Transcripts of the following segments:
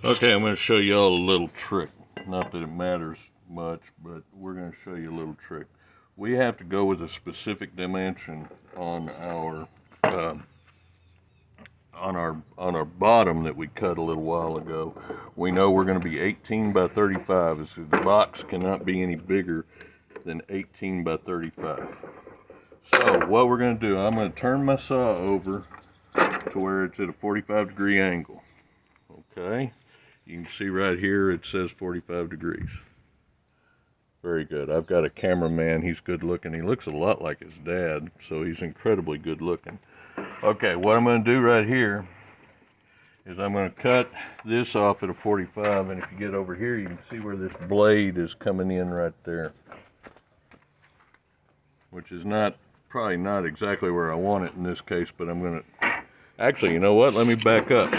Okay, I'm going to show y'all a little trick. Not that it matters much, but we're going to show you a little trick. We have to go with a specific dimension on our on our bottom that we cut a little while ago. We know we're going to be 18 by 35. So the box cannot be any bigger than 18 by 35. So what we're going to do, I'm going to turn my saw over to where it's at a 45-degree angle. Okay, you can see right here it says 45 degrees. Very good. I've got a cameraman. He's good looking. He looks a lot like his dad, so he's incredibly good looking. Okay, what I'm going to do right here is I'm going to cut this off at a 45, and if you get over here, you can see where this blade is coming in right there, which is probably not exactly where I want it in this case, but I'm going to, actually, you know what? Let me back up.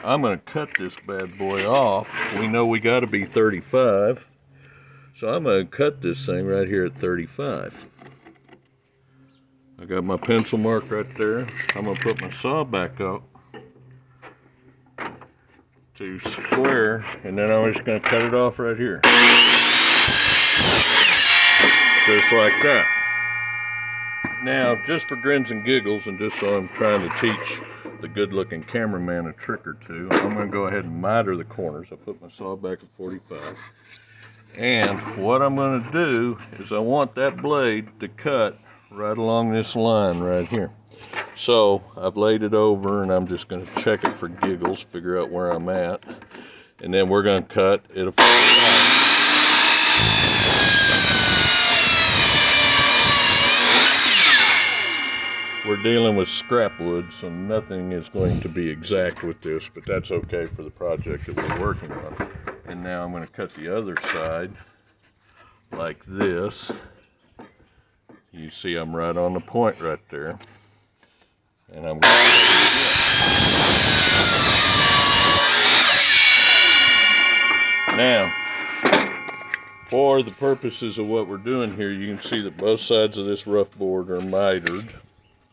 I'm going to cut this bad boy off. We know we got to be 35. So I'm going to cut this thing right here at 35. I got my pencil mark right there. I'm going to put my saw back up to square, and then I'm just going to cut it off right here. Just like that. Now, just for grins and giggles, and just so I'm trying to teach the good-looking cameraman a trick or two, I'm going to go ahead and miter the corners. I put my saw back at 45. And what I'm going to do is I want that blade to cut right along this line right here. So I've laid it over, and I'm just going to check it for giggles, figure out where I'm at. And then we're going to cut at a 45. We're dealing with scrap wood, so nothing is going to be exact with this, but that's okay for the project that we're working on. And now I'm going to cut the other side like this. You see I'm right on the point right there. And I'm going to cut it again. Now, for the purposes of what we're doing here, you can see that both sides of this rough board are mitered.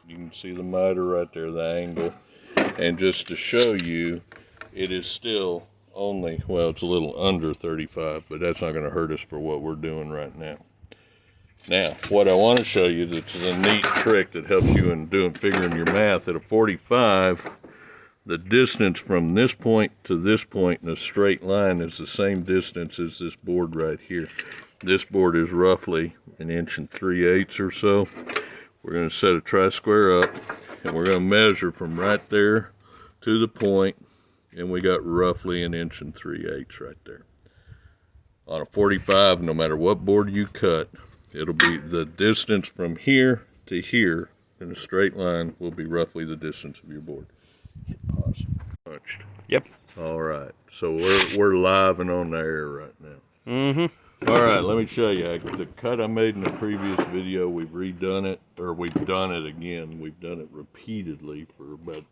You can see the miter right there, the angle. And just to show you, it is still only, well, it's a little under 35, but that's not going to hurt us for what we're doing right now. Now, what I want to show you that's a neat trick that helps you in figuring your math. At a 45, the distance from this point to this point in a straight line is the same distance as this board right here. This board is roughly 1 3/8 or so. We're going to set a tri-square up, and we're going to measure from right there to the point, and we got roughly 1 3/8 right there. On a 45, no matter what board you cut, it'll be the distance from here to here in a straight line will be roughly the distance of your board. Hit pause. Punched. Yep. All right. So we're live and on the air right now. Mm-hmm. All right. Let me show you the cut I made in the previous video. We've redone it, or we've done it again. We've done it repeatedly for about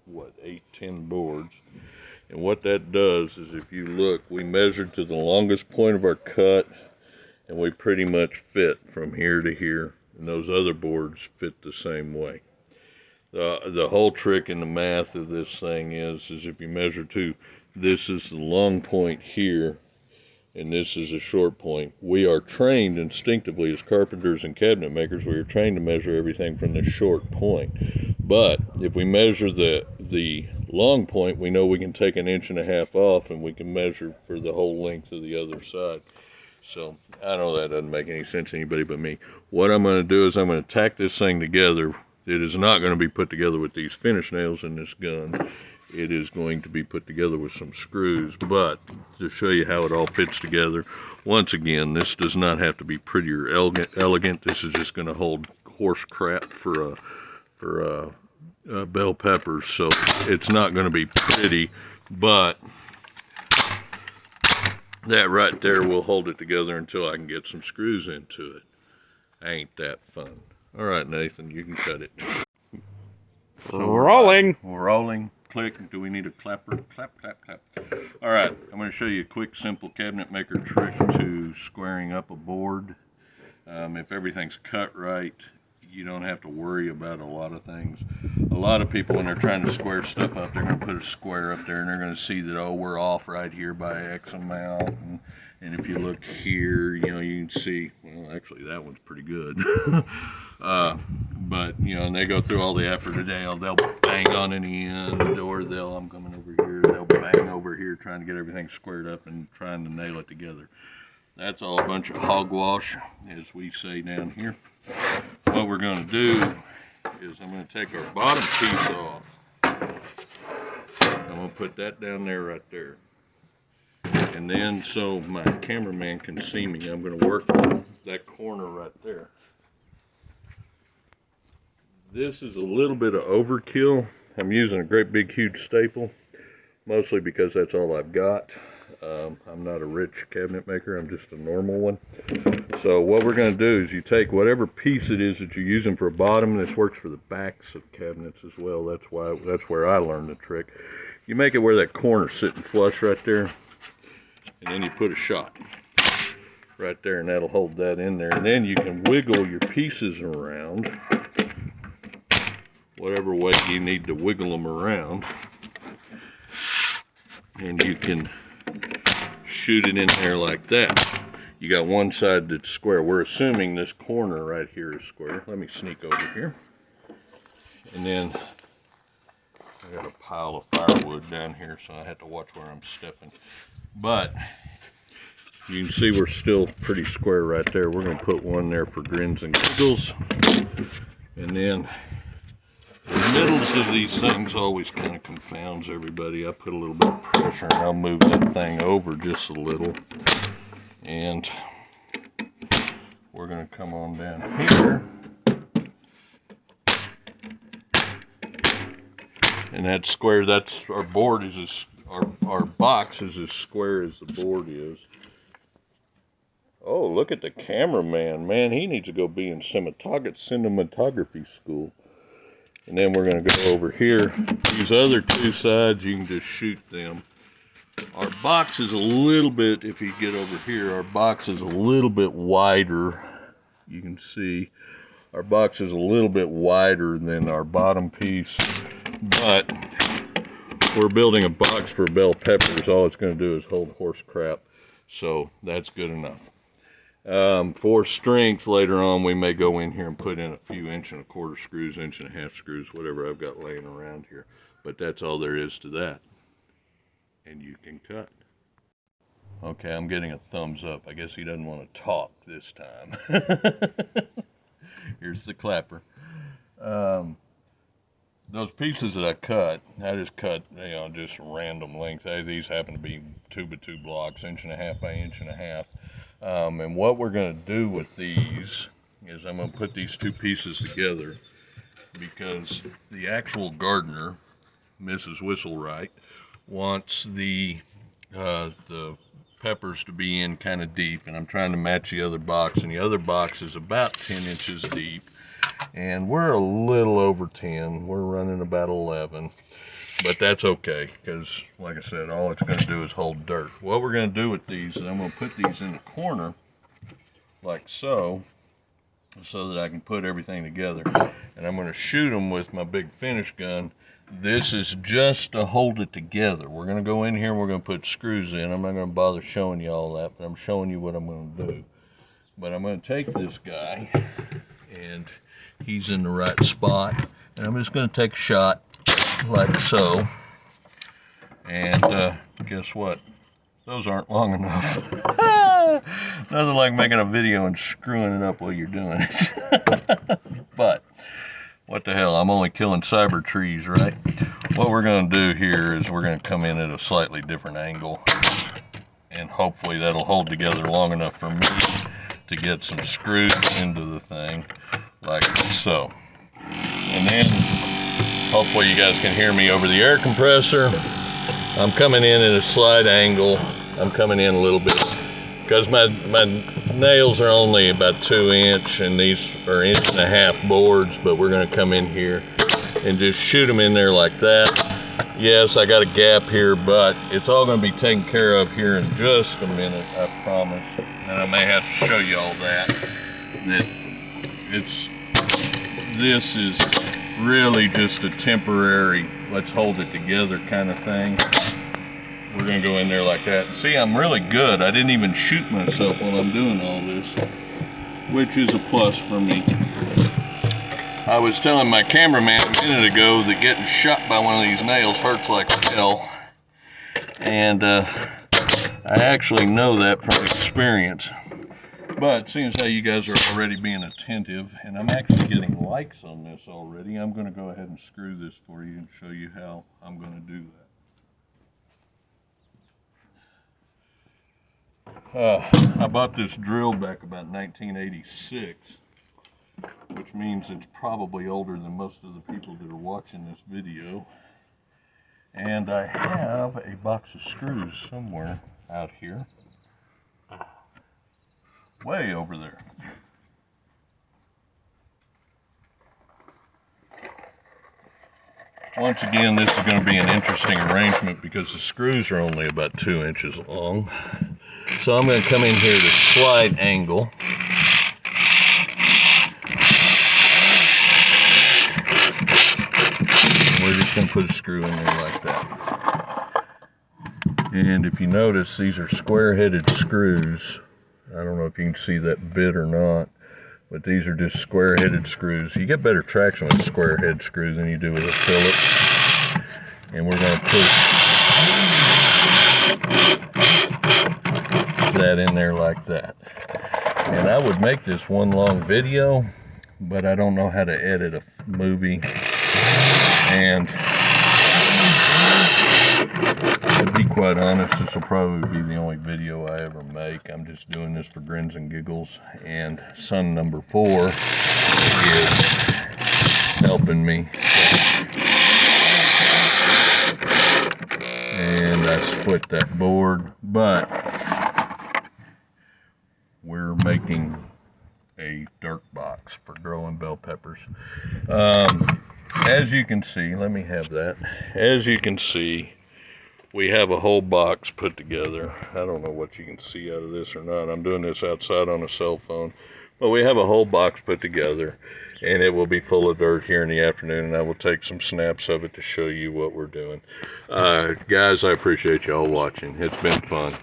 8-10 boards. And what that does is, if you look, we measured to the longest point of our cut, and we pretty much fit from here to here, and those other boards fit the same way. The whole trick in the math of this thing is if you measure to, this is the long point here, and this is a short point. We are trained instinctively as carpenters and cabinet makers, we are trained to measure everything from the short point. But if we measure the long point, we know we can take 1.5 inches off, and we can measure for the whole length of the other side. So I know that doesn't make any sense to anybody but me. What I'm going to do is I'm going to tack this thing together. It is not going to be put together with these finish nails in this gun. It is going to be put together with some screws. But to show you how it all fits together, once again, this does not have to be pretty or elegant. This is just going to hold horse crap for bell peppers. So it's not going to be pretty, but that right there will hold it together until I can get some screws into it. Ain't that fun? All right, Nathan, you can cut it. So rolling. We're rolling. Click. Do we need a clapper? Clap, clap, clap. All right, I'm going to show you a quick, simple cabinet maker trick to squaring up a board. If everything's cut right, you don't have to worry about a lot of things. a lot of people, when they're trying to square stuff up, they're going to put a square up there, and they're going to see that, oh, we're off right here by X amount. And if you look here, you know, you can see, well, actually that one's pretty good. But, you know, and they go through all the effort today. They'll bang on any end, or I'm coming over here, they'll bang over here trying to get everything squared up and trying to nail it together. That's all a bunch of hogwash, as we say down here. What we're going to do is I'm going to take our bottom piece off. I'm going to put that down there right there. And then, so my cameraman can see me, I'm going to work on that corner right there. This is a little bit of overkill. I'm using a great big huge staple, mostly because that's all I've got. I'm not a rich cabinet maker, I'm just a normal one. So what we're going to do is you take whatever piece it is that you're using for a bottom, and this works for the backs of cabinets as well. That's where I learned the trick. You make it where that corner's sitting flush right there, and then you put a shot right there, and that'll hold that in there. And then you can wiggle your pieces around whatever way you need to wiggle them around, and you can shoot it in there like that. You got one side that's square. We're assuming this corner right here is square. Let me sneak over here. And then I got a pile of firewood down here, so I have to watch where I'm stepping. But you can see we're still pretty square right there. We're going to put one there for grins and giggles. And then the middles of these things always kind of confounds everybody. I put a little bit of pressure and I'll move that thing over just a little. And we're going to come on down here. And that square, that's our board is as, our box is as square as the board is. Oh, look at the cameraman. Man, he needs to go be in cinematography school. And then we're going to go over here. These other two sides, you can just shoot them. Our box is a little bit, if you get over here, our box is a little bit wider. You can see our box is a little bit wider than our bottom piece. But we're building a box for bell peppers. All it's going to do is hold horse crap. So that's good enough. For strength, later on, we may go in here and put in a few 1 1/4 screws, 1 1/2 screws, whatever I've got laying around here. But that's all there is to that. And you can cut. Okay, I'm getting a thumbs up. I guess he doesn't want to talk this time. Here's the clapper. Those pieces that I just cut, you know, just random length. These happen to be 2 by 2 blocks, 1 1/2 by 1 1/2. And what we're going to do with these is I'm going to put these two pieces together, because the actual gardener, Mrs. Whistlewright, wants the peppers to be in kind of deep, and I'm trying to match the other box, and the other box is about 10 inches deep, and we're a little over 10. We're running about 11. But that's okay, because like I said, all it's going to do is hold dirt. What we're going to do with these is I'm going to put these in the corner like so that I can put everything together. And I'm going to shoot them with my big finish gun. This is just to hold it together. We're going to go in here and we're going to put screws in. I'm not going to bother showing you all that, but I'm showing you what I'm going to do. But I'm going to take this guy, and he's in the right spot. And I'm just going to take a shot like so, and guess what? Those aren't long enough. Nothing like making a video and screwing it up while you're doing it. But what the hell, I'm only killing cyber trees, right? What we're going to do here is we're going to come in at a slightly different angle, and hopefully that'll hold together long enough for me to get some screws into the thing like so. And then hopefully you guys can hear me over the air compressor. I'm coming in at a slight angle. I'm coming in a little bit because my nails are only about 2 inch, and these are 1 1/2 boards, but we're going to come in here and just shoot them in there like that. Yes, I got a gap here, but it's all going to be taken care of here in just a minute, I promise. And I may have to show you all that. This is really just a temporary, let's hold it together kind of thing. We're gonna go in there like that. See, I'm really good. I didn't even shoot myself while I'm doing all this, which is a plus for me. I was telling my cameraman a minute ago that getting shot by one of these nails hurts like hell. And I actually know that from experience. But seeing as how you guys are already being attentive, and I'm actually getting likes on this already, I'm going to go ahead and screw this for you and show you how I'm going to do that. I bought this drill back about 1986, which means it's probably older than most of the people that are watching this video. And I have a box of screws somewhere out here. Way over there. Once again, this is going to be an interesting arrangement because the screws are only about 2 inches long. So I'm going to come in here to slide angle. And we're just going to put a screw in there like that. And if you notice, these are square-headed screws. I don't know if you can see that bit or not, but these are just square-headed screws. You get better traction with square-head screws than you do with a Phillips. And we're going to put that in there like that. And I would make this one long video, but I don't know how to edit a movie. And to be quite honest, this will probably be the only video I ever make. I'm just doing this for grins and giggles. And son number 4 is helping me. And I split that board, but we're making a dirt box for growing bell peppers. As you can see, let me have that. As you can see, we have a whole box put together. I don't know what you can see out of this or not. I'm doing this outside on a cell phone. But we have a whole box put together, and it will be full of dirt here in the afternoon, and I will take some snaps of it to show you what we're doing. Guys, I appreciate y'all watching. It's been fun.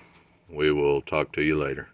We will talk to you later.